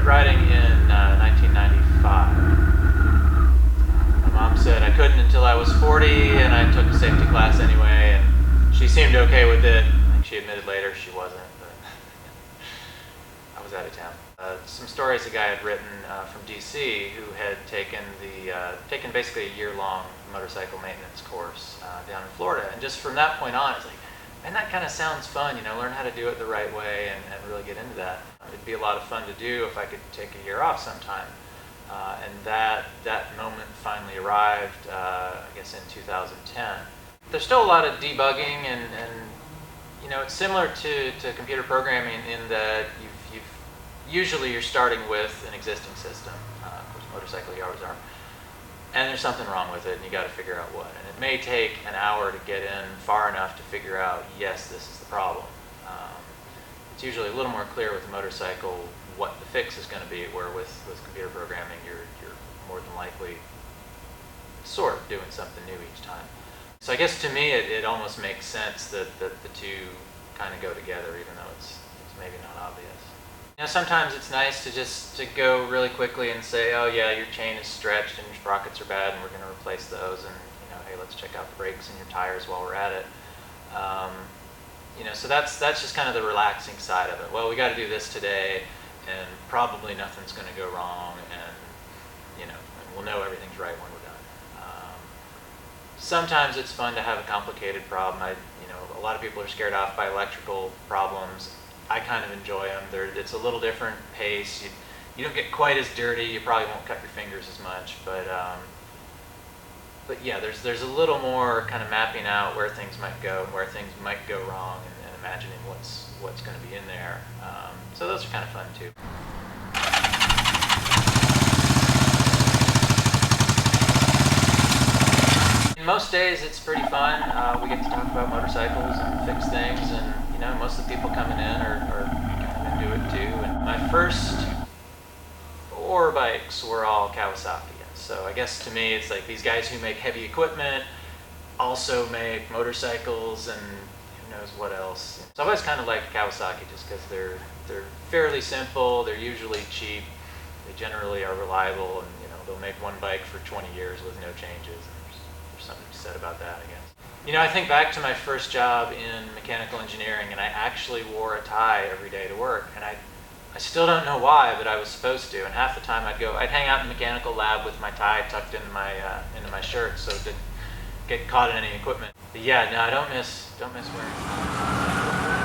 riding in 1995. My mom said I couldn't until I was 40, and I took a safety class anyway, and she seemed okay with it. I think she admitted later she wasn't, but I was out of town. Some stories a guy had written from DC who had taken basically a year-long motorcycle maintenance course down in Florida, and just from that point on, it's like, man, that kind of sounds fun, learn how to do it the right way and really get into that. It'd be a lot of fun to do if I could take a year off sometime. And that moment finally arrived, I guess in 2010. There's still a lot of debugging and it's similar to computer programming in that usually you're starting with an existing system. Of course, motorcycle you always are. And there's something wrong with it, and you got to figure out what. And it may take an hour to get in far enough to figure out, yes, this is the problem. It's usually a little more clear with a motorcycle what the fix is going to be, where with computer programming, you're more than likely sort of doing something new each time. So I guess to me, it almost makes sense that the two kind of go together, even though it's maybe not obvious. Sometimes it's nice to go really quickly and say, oh yeah, your chain is stretched and your sprockets are bad, and we're going to replace those, and hey, let's check out the brakes and your tires while we're at it. So that's just kind of the relaxing side of it. Well, we got to do this today, and probably nothing's going to go wrong, and we'll know everything's right when we're done. Sometimes it's fun to have a complicated problem. A lot of people are scared off by electrical problems. I kind of enjoy them. It's a little different pace. You don't get quite as dirty. You probably won't cut your fingers as much, but yeah, there's a little more kind of mapping out where things might go and where things might go wrong, and imagining what's going to be in there. So those are kind of fun too. Most days it's pretty fun. We get to talk about motorcycles and fix things, and most of the people coming in are kind of into it too. And my first 4 bikes were all Kawasaki. So I guess to me it's like these guys who make heavy equipment also make motorcycles and who knows what else. So I've always kind of liked Kawasaki just because they're fairly simple, they're usually cheap, they generally are reliable, and they'll make one bike for 20 years with no changes. There's something to be said about that, I guess. I think back to my first job in mechanical engineering, and I actually wore a tie every day to work, and I still don't know why, but I was supposed to. And half the time I'd hang out in the mechanical lab with my tie tucked into my shirt, so it didn't get caught in any equipment. But yeah, no, I don't miss wearing.